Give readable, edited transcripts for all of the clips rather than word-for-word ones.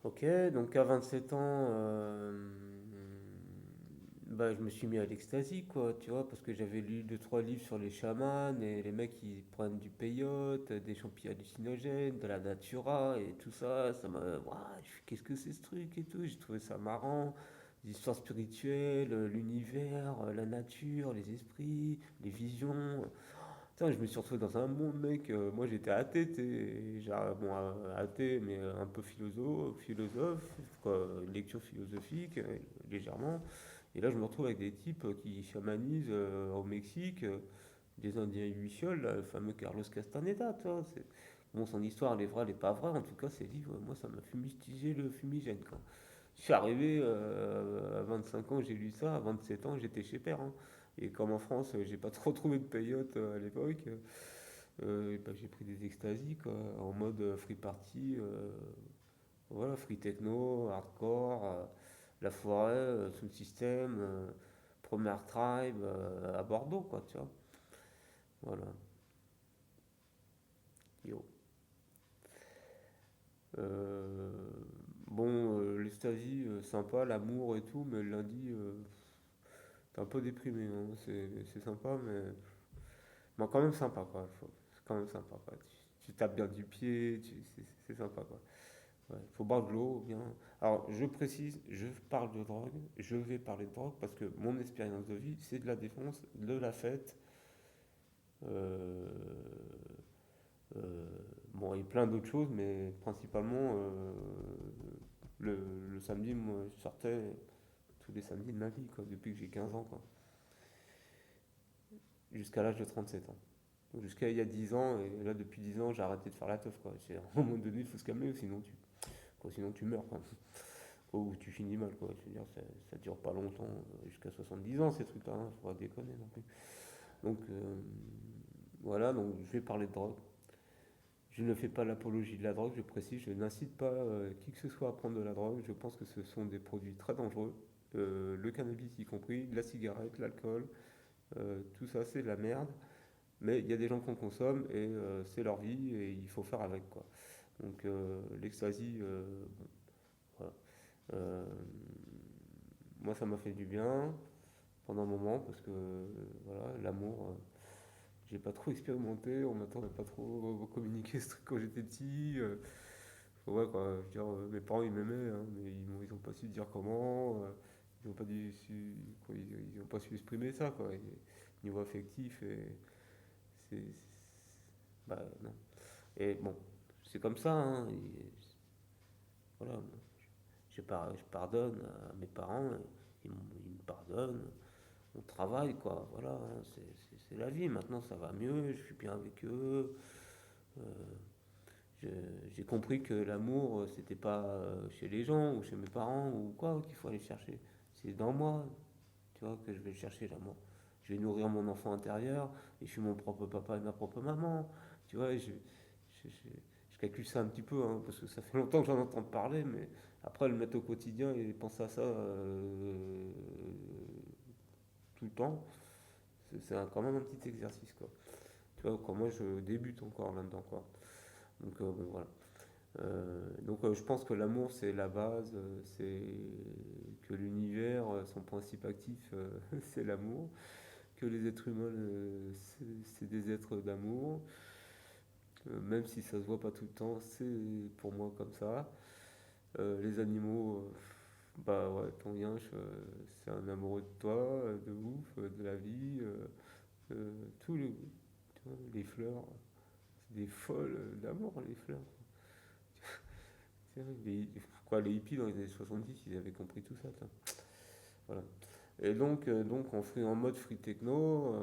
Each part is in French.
Ok, donc à 27 ans, bah, je me suis mis à l'ecstasy, quoi, tu vois, parce que j'avais lu deux, trois livres sur les chamans et les mecs qui prennent du peyote, des champignons hallucinogènes, de la natura et tout ça. Ça m'a. Ouah, je fais, qu'est-ce que c'est ce truc et tout? J'ai trouvé ça marrant. Les histoires spirituelles, l'univers, la nature, les esprits, les visions. Putain, je me suis retrouvé dans un monde, mec. Moi, j'étais athée, genre, bon, athée, mais un peu philosophe, quoi, lecture philosophique, légèrement. Et là, je me retrouve avec des types qui chamanisent au Mexique, des Indiens Huichols, là, le fameux Carlos Castaneda, tu vois. Bon, son histoire, elle est vraie, elle est pas vraie. En tout cas, ses livres, moi, ça m'a fumigé le fumigène, quoi. Je suis arrivé à 25 ans, j'ai lu ça. À 27 ans, j'étais chez Père, hein. Et comme en France, j'ai pas trop trouvé de payotte à l'époque, et bah, j'ai pris des extasies, quoi, en mode free party, voilà, free techno, hardcore, la forêt, Sound System, Première Tribe, à Bordeaux, quoi, tu vois. Voilà, yo. Euh, bon, l'ecstasy, sympa, l'amour et tout, mais le lundi, t'es un peu déprimé, hein. C'est sympa, mais bon, quand même sympa, quoi. C'est quand même sympa, quoi. Tu tapes bien du pied, c'est sympa, quoi. Ouais, faut boire de l'eau, bien. Alors, je précise, je parle de drogue, je vais parler de drogue parce que mon expérience de vie, c'est de la défonce, de la fête. euh, euh, bon, et plein d'autres choses, mais principalement, le, le samedi, moi, je sortais tous les samedis de ma vie, quoi, depuis que j'ai 15 ans, quoi. Jusqu'à l'âge de 37 ans. Donc, jusqu'à il y a 10 ans, et là, depuis 10 ans, j'ai arrêté de faire la teuf, quoi. À un moment donné, il faut se calmer, sinon tu meurs, quoi. Ou tu finis mal, quoi. Je veux dire, ça dure pas longtemps, jusqu'à 70 ans, ces trucs-là, hein, faut pas déconner non plus. Donc, voilà, donc je vais parler de drogue. Je ne fais pas l'apologie de la drogue, je précise, je n'incite pas qui que ce soit à prendre de la drogue. Je pense que ce sont des produits très dangereux, le cannabis y compris, la cigarette, l'alcool, tout ça c'est de la merde. Mais il y a des gens qui en consomment et c'est leur vie et il faut faire avec, quoi. Donc l'ecstasy, bon, voilà. Euh, Moi ça m'a fait du bien pendant un moment parce que voilà, l'amour, j'ai pas trop expérimenté, on m'attendait pas trop communiquer ce truc quand j'étais petit. Ouais, quoi, je veux dire, mes parents ils m'aimaient, hein, mais ils ont pas su dire comment, ils ont pas quoi, ils ont pas su exprimer ça, quoi. Niveau affectif, et c'est. Bah non. Et bon, c'est comme ça, hein, et voilà, bon, je pardonne à mes parents, ils me pardonnent, on travaille, quoi, voilà, hein, c'est la vie. Maintenant ça va mieux, je suis bien avec eux. euh, je- j'ai compris que l'amour, c'était pas chez les gens ou chez mes parents ou quoi qu'il faut aller chercher. C'est dans moi, tu vois, que je vais chercher l'amour. Je vais nourrir mon enfant intérieur et je suis mon propre papa et ma propre maman. Tu vois, je calcule ça un petit peu, hein, parce que ça fait longtemps que j'en entends parler, mais après le mettre au quotidien et penser à ça tout le temps, quand même un petit exercice, quoi. Tu vois, quand moi je débute encore là-dedans, quoi. Donc bon, voilà. Je pense que l'amour c'est la base, c'est que l'univers, son principe actif, c'est l'amour, que les êtres humains, c'est des êtres d'amour, même si ça se voit pas tout le temps, c'est pour moi comme ça. Les animaux, bah ouais, ton yinche, c'est un amoureux de toi, de ouf, de la vie, tous tu vois, les fleurs, c'est des folles d'amour, les fleurs. Les hippies dans les années 70, ils avaient compris tout ça. Voilà. Et donc en mode free techno,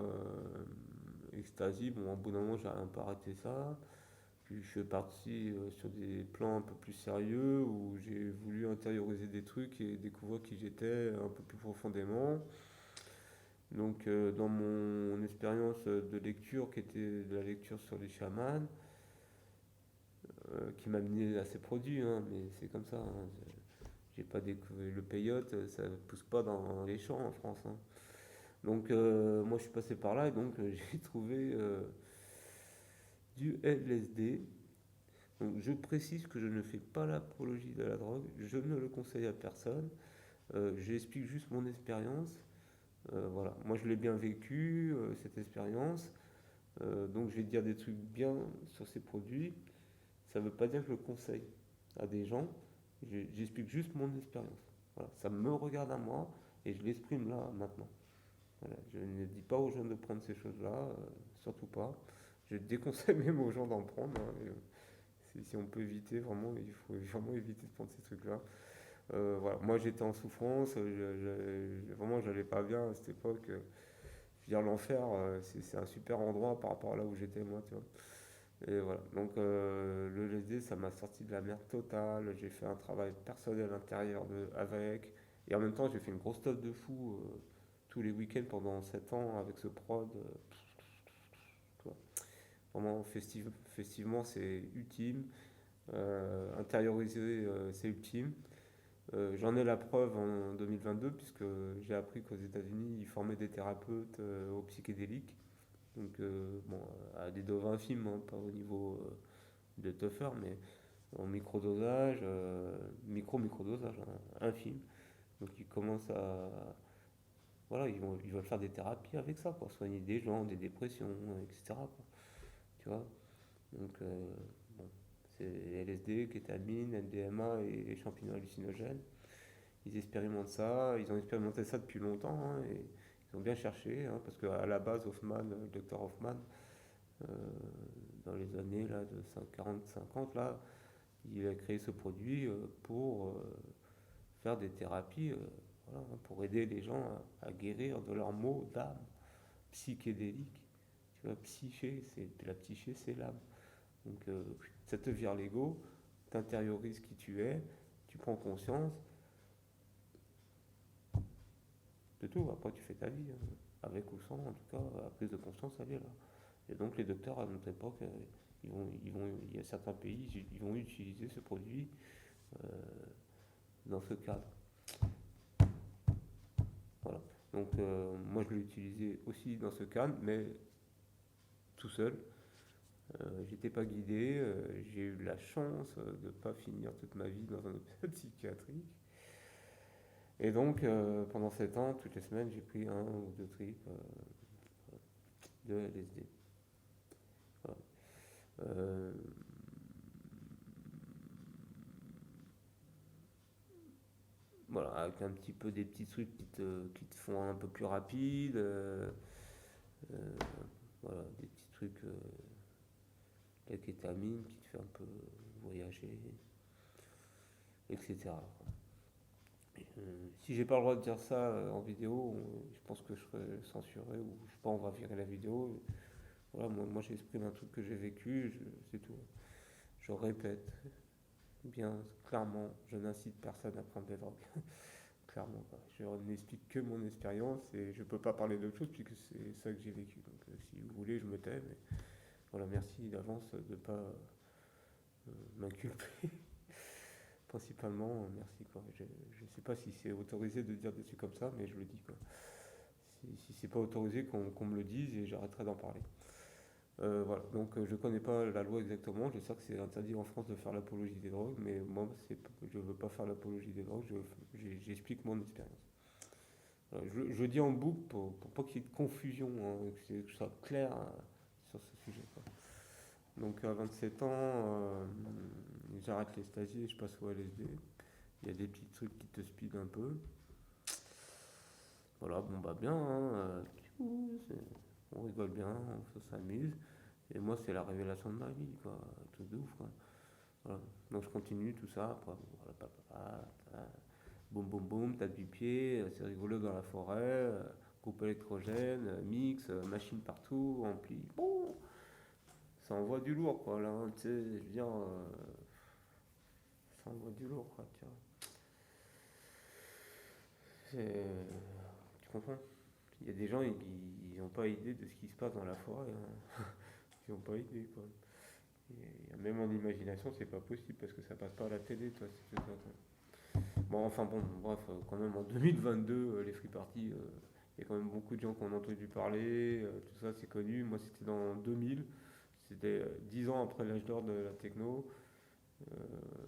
ecstasy, bon, au bout d'un moment, j'ai un peu arrêté ça. Puis je suis parti sur des plans un peu plus sérieux où j'ai voulu intérioriser des trucs et découvrir qui j'étais un peu plus profondément. Donc, dans mon expérience de lecture, qui était de la lecture sur les chamans, qui m'a amené à ces produits, hein, mais c'est comme ça, hein. J'ai pas découvert le peyote, ça pousse pas dans les champs en France, hein. Donc moi je suis passé par là et donc j'ai trouvé du LSD Donc je précise que je ne fais pas l'apologie de la drogue, je ne le conseille à personne, j'explique juste mon expérience. Voilà, moi je l'ai bien vécu, cette expérience, donc je vais te dire des trucs bien sur ces produits. Ça ne veut pas dire que je le conseille à des gens, j'explique juste mon expérience. Voilà, ça me regarde à moi et je l'exprime là maintenant. Voilà, je ne dis pas aux gens de prendre ces choses-là, surtout pas. Je déconseille même aux gens d'en prendre, hein, si on peut éviter, vraiment, il faut vraiment éviter de prendre ces trucs-là. Voilà. Moi j'étais en souffrance, vraiment j'allais pas bien à cette époque. Je veux dire, l'enfer, c'est un super endroit par rapport à là où j'étais moi, tu vois. Et voilà. Donc le LSD, ça m'a sorti de la merde totale. J'ai fait un travail personnel intérieur avec. Et en même temps, j'ai fait une grosse stuff de fou tous les week-ends pendant 7 ans avec ce prod. Tu vois. Vraiment, festivement, c'est ultime. Intérioriser, c'est ultime. J'en ai la preuve en 2022 puisque j'ai appris qu'aux États-Unis, ils formaient des thérapeutes aux psychédéliques. Donc, bon, à des doses infimes, hein, pas au niveau de tougher, mais en microdosage, micro-microdosage, hein, infime. Donc, ils commencent à. Voilà, ils veulent faire des thérapies avec ça, pour soigner des gens, des dépressions, etc. Quoi, tu vois. Donc, bon, c'est LSD, kétamine, MDMA et champignons hallucinogènes. Ils expérimentent ça, ils ont expérimenté ça depuis longtemps, hein, et ils ont bien cherché, hein, parce qu'à la base, Hoffman, le docteur Hoffman, euh, dans les années là, de 40-50, là, il a créé ce produit pour faire des thérapies, voilà, hein, pour aider les gens à guérir de leurs maux d'âme psychédéliques. Tu vois, psyché, c'est la psyché, c'est l'âme. Donc ça te vire l'ego, tu intériorises qui tu es, tu prends conscience de tout. Après, tu fais ta vie, hein, avec ou sans, en tout cas, la prise de conscience, elle est là. Et donc, les docteurs, à notre époque, il y a certains pays, ils vont utiliser ce produit euh, dans ce cadre. Voilà. Donc, moi, je l'ai utilisé aussi dans ce cadre, mais tout seul. J'étais pas guidé, j'ai eu la chance de ne pas finir toute ma vie dans un hôpital psychiatrique. Et donc, pendant 7 ans, toutes les semaines, j'ai pris un ou deux trips de LSD. Voilà. Euh, voilà, avec un petit peu des petits trucs qui te font un peu plus rapide. Euh, voilà, des petits trucs, la kétamine qui te fait un peu voyager, etc. Si j'ai pas le droit de dire ça en vidéo, je pense que je serais censuré ou je sais pas, on va virer la vidéo. Voilà, moi j'exprime un truc que j'ai vécu, c'est tout. Je répète, bien clairement, je n'incite personne à prendre des drogues. Clairement, quoi. Je n'explique que mon expérience et je peux pas parler d'autre chose puisque c'est ça que j'ai vécu. Donc si vous voulez, je me tais, mais voilà, merci d'avance de ne pas m'inculper. Principalement, merci quoi. Je sais pas si c'est autorisé de dire des trucs comme ça, mais je le dis quoi. Si c'est pas autorisé, qu'on me le dise et j'arrêterai d'en parler. Voilà, donc je connais pas la loi exactement, je sais que c'est interdit en France de faire l'apologie des drogues, mais moi je veux pas faire l'apologie des drogues, j'explique mon expérience. Voilà, je dis en boucle pour pas qu'il y ait de confusion, hein, que ce soit clair sur ce sujet, quoi. Donc à 27 ans, j'arrête les stasies et je passe au LSD. Il y a des petits trucs qui te speedent un peu. Voilà, bon bah bien, hein, on rigole bien, on s'amuse. Et moi, c'est la révélation de ma vie, quoi. Un truc de ouf, quoi. Voilà. Donc je continue tout ça. Après, voilà, boum, boum, boum, tape du pied, c'est rigolo dans la forêt, groupe électrogène, mix, machine partout, ampli. Bon, ça envoie du lourd, quoi, là, hein, tu sais, je veux dire, ça envoie du lourd, quoi, tu vois. Tu comprends? Il y a des gens, ils n'ont pas idée de ce qui se passe dans la forêt, hein. Ils n'ont pas idée, quoi. Et même en imagination, c'est pas possible parce que ça passe pas à la télé, toi, si tu veux. Bon, enfin bon, bref, quand même en 2022, les free parties, il y a quand même beaucoup de gens qui en ont entendu parler, tout ça c'est connu. Moi c'était dans 2000, c'était 10 ans après l'âge d'or de la techno. Euh,